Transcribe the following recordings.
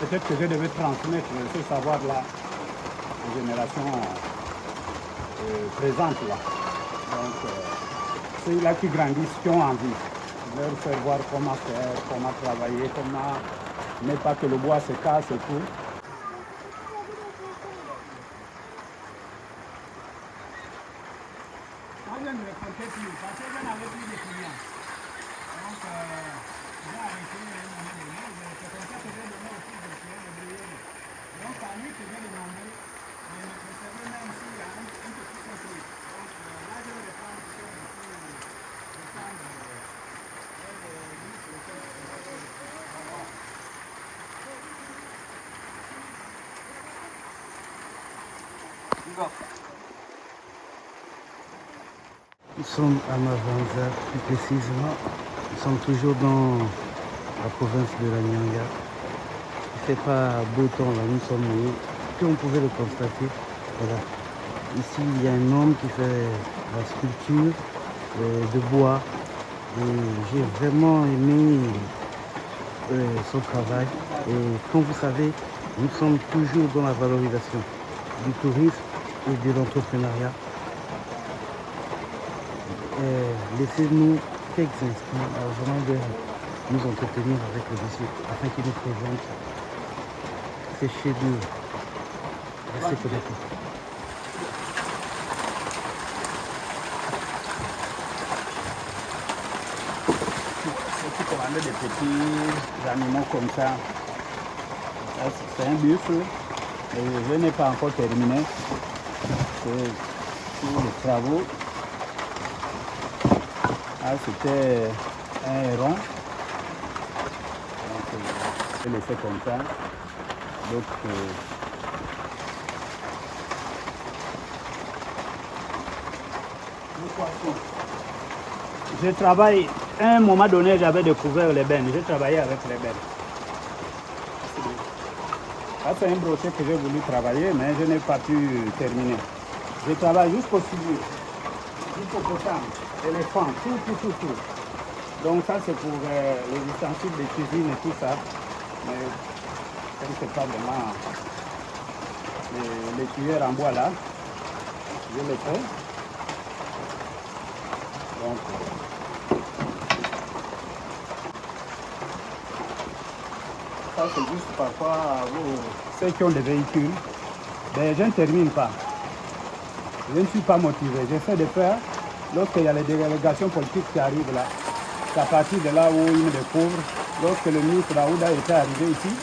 peut-être que je devais transmettre ce savoir-là aux générations présentes là. Donc, ceux-là qui grandissent, qui ont envie, leur faire voir comment faire, comment travailler, comment ne pas que le bois se casse et tout. Moi, je ne récoltais plus parce que je n'avais plus de clients. Donc, j'ai arrêté à un moment donné. C'est comme ça que j'ai donné aussi de créer le bruyère. Donc, à lui que j'ai demandé, mais me préserver même s'il y a un petit secret. Donc, là, je vais reprendre ce que Nous sommes à Mavanza, plus précisément. Nous sommes toujours dans la province de la Nyanga. Il ne fait pas beau temps là, nous sommes nés. Comme on pouvait le constater, voilà. Ici, il y a un homme qui fait la sculpture de bois. Et j'ai vraiment aimé son travail. Et comme vous savez, nous sommes toujours dans la valorisation du tourisme et de l'entrepreneuriat. Laissez-nous quelques instants avant de nous entretenir avec le monsieur afin qu'il nous présente ses chefs-d'œuvre. Restez connectés. Ceux qui commandaient des petits animaux comme ça, c'est un buffle. Et je n'ai pas encore terminé. C'est tous les travaux. Ah, c'était un héron. Donc, je l'ai fait comme ça. Donc, je travaille, à un moment donné, j'avais découvert les bennes. J'ai travaillé avec les bennes. Ça, c'est un brochet que j'ai voulu travailler, mais je n'ai pas pu terminer. Je travaille jusqu'au figure, hippopotame, éléphant, tout. Donc ça, c'est pour les ustensiles de cuisine et tout ça. Mais comme c'est pas vraiment les cuillères en bois là, je les fais. Donc, ça, c'est juste parfois ceux qui ont des véhicules. Ben, je ne termine pas. Je ne suis pas motivé. J'essaie de faire lorsqu'il y a les délégations politiques qui arrivent là. C'est à partir de là où ils me découvrent. Lorsque le ministre Daouda était arrivé ici,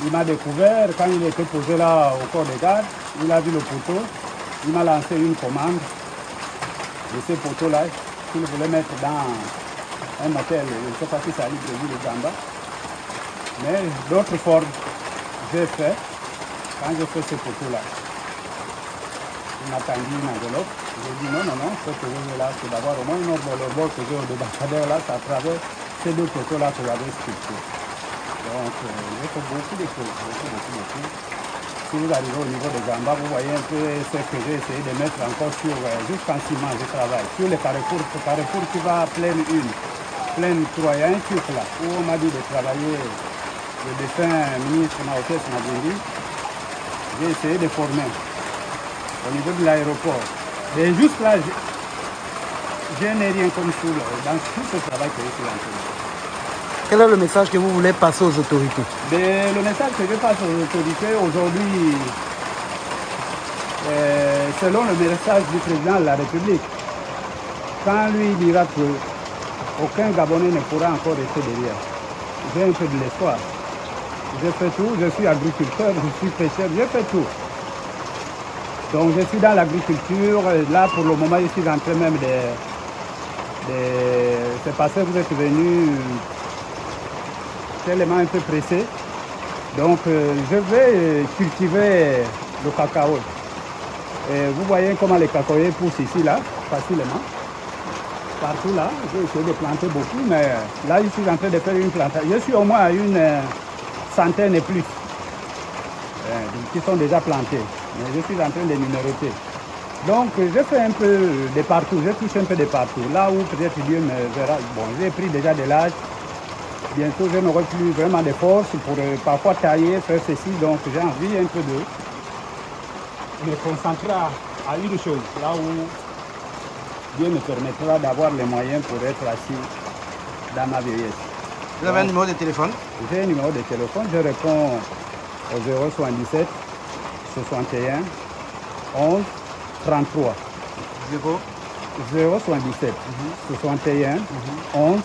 il m'a découvert quand il était posé là au corps des gardes. Il a vu le poteau. Il m'a lancé une commande de ce poteau-là qu'il voulait mettre dans un motel. Je ne sais pas si ça arrive de lui de Gamba. Mais d'autres formes, j'ai fait quand je fais ce poteau-là. Il m'a tendu une enveloppe. J'ai dit non, ce que je veux là, c'est d'avoir au moins une autre le bord que j'ai au débarcadère là, c'est à travers ces deux poteaux-là que j'avais sculptés. Donc, j'ai fait beaucoup de choses, beaucoup. Si vous arrivez au niveau de Gamba, vous voyez un peu ce que j'ai essayé de mettre encore sur, jusqu'en ciment, je travaille. Sur le carrefour qui va à plaine 1, plaine 3, il y a un truc là, où on m'a dit de travailler le défunt ministre Naotes Nabindi. J'ai essayé de former au niveau de l'aéroport. Et juste là, je n'ai rien comme sous dans tout ce travail que je suis en train de faire. Quel est le message que vous voulez passer aux autorités? Le message que je passe aux autorités aujourd'hui, selon le message du président de la République, quand lui dira qu'aucun Gabonais ne pourra encore rester derrière, j'ai un peu de l'espoir. Je fais tout, je suis agriculteur, je suis pêcheur, je fais tout. Donc je suis dans l'agriculture, là pour le moment je suis en train même c'est parce que vous êtes venu tellement un peu pressé. Donc je vais cultiver le cacao. Et vous voyez comment les cacaoyers poussent ici, là, facilement. Partout là, j'ai essayé de planter beaucoup, mais là je suis en train de faire une plantation. Je suis au moins à une centaine et plus qui sont déjà plantés. Mais je suis en train de numéroter. Donc je fais un peu de partout, je touche un peu de partout. Là où peut-être Dieu me verra. Bon, j'ai pris déjà de l'âge. bientôt je n'aurai plus vraiment de force pour parfois tailler, faire ceci. Donc j'ai envie un peu de me concentrer à une chose, là où Dieu me permettra d'avoir les moyens pour être assis dans ma vieillesse. Vous avez un numéro de téléphone? J'ai un numéro de téléphone, je réponds au 077 61 11 33. 077 61 11.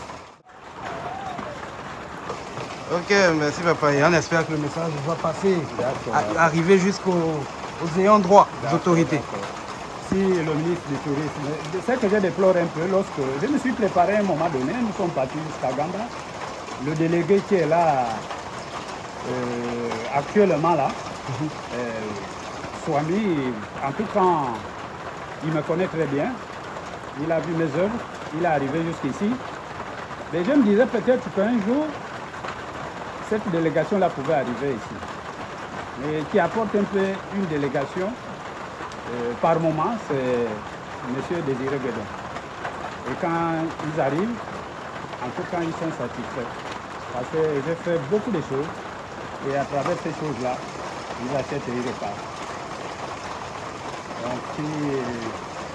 Ok, merci papa. Et on espère que le message va passer, arriver jusqu'aux ayants droit, aux autorités. Si le ministre du Tourisme, c'est que je déplore un peu, lorsque je me suis préparé à un moment donné, nous sommes partis jusqu'à Gamba, le délégué qui est là, actuellement là, Swami, en tout cas, il me connaît très bien, il a vu mes œuvres, il est arrivé jusqu'ici. Mais je me disais peut-être qu'un jour, cette délégation-là pouvait arriver ici. Mais qui apporte un peu une délégation, par moment, c'est M. Désiré Guédon. Et quand ils arrivent, en tout cas, ils sont satisfaits. Parce que j'ai fait beaucoup de choses, et à travers ces choses-là, ils achètent et ils repartent. Donc si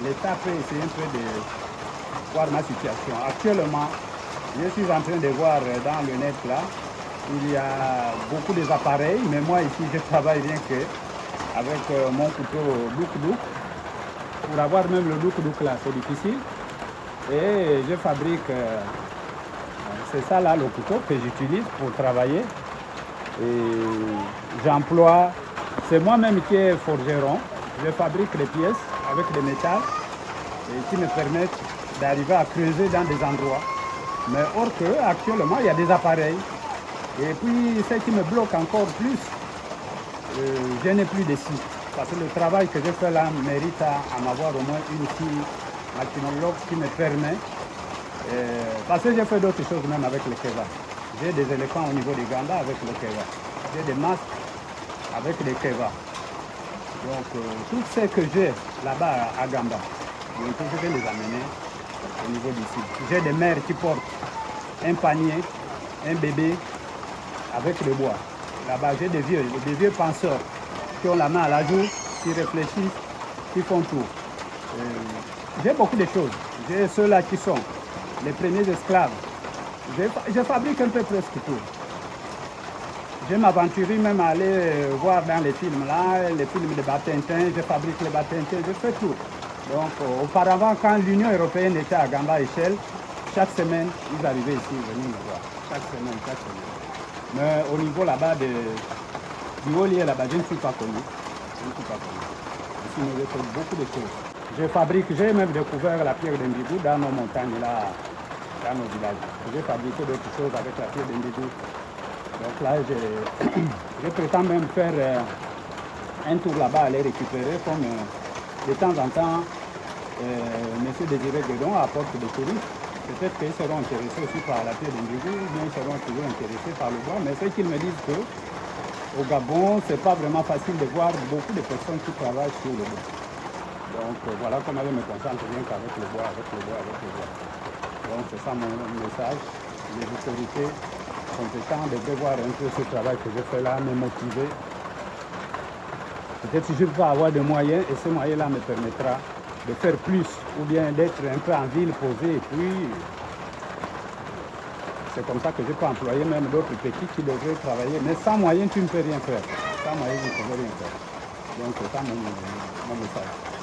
l'État peut essayer un peu de voir ma situation. Actuellement, je suis en train de voir dans le net là, il y a beaucoup d'appareils, mais moi ici je travaille rien que avec mon couteau douk-douk. Pour avoir même le douk-douk là, c'est difficile. Et je fabrique, c'est ça là le couteau que j'utilise pour travailler. Et j'emploie, c'est moi-même qui est forgeron. Je fabrique les pièces avec des métals et qui me permettent d'arriver à creuser dans des endroits. Mais or que actuellement il y a des appareils. Et puis ce qui me bloque encore plus, je n'ai plus de scie. Parce que le travail que je fais là mérite à m'avoir au moins une scie machinologue qui me permet. Parce que j'ai fait d'autres choses même avec le keva. J'ai des éléphants au niveau du Ganda avec le keva. J'ai des masques avec le keva. Donc tout ce que j'ai là-bas à Gamba, je vais les amener au niveau d'ici. J'ai des mères qui portent un panier, un bébé avec le bois. Là-bas, j'ai des vieux penseurs qui ont la main à la joue, qui réfléchissent, qui font tout. J'ai beaucoup de choses. J'ai ceux-là qui sont les premiers esclaves. Je fabrique un peu presque tout. Je m'aventurais même à aller voir dans les films là, les films de Batintin, je fabrique les Batintins, je fais tout. Donc auparavant, quand l'Union européenne était à Gamba Échelle, chaque semaine, ils arrivaient ici, venaient me voir. Chaque semaine. Mais au niveau là-bas du haut lieu là-bas, je ne suis pas connu. Ici, nous avons fait beaucoup de choses. J'ai même découvert la pierre d'Indibou dans nos montagnes là, dans nos villages. J'ai fabriqué d'autres choses avec la pierre d'Indibou. Donc là, je prétends même faire un tour là-bas, aller récupérer comme de temps en temps, M. Désiré Guédon apporte des touristes. Peut-être qu'ils seront intéressés aussi par la pierre d'Indibou, ou bien ils seront toujours intéressés par le bois. Mais ceux qui me disent qu'au Gabon, ce n'est pas vraiment facile de voir beaucoup de personnes qui travaillent sur le bois. Donc voilà comment je me concentre rien qu'avec le bois. Donc c'est ça mon message. Les autorités compétents devraient voir un peu ce travail que je fais là, me motiver. Peut-être si je peux avoir des moyens, et ce moyen-là me permettra de faire plus, ou bien d'être un peu en ville posé, et puis c'est comme ça que je peux employer même d'autres petits qui devraient travailler. Mais sans moyens, tu ne peux rien faire. Sans moyens, tu ne peux rien faire. Donc c'est ça mon message.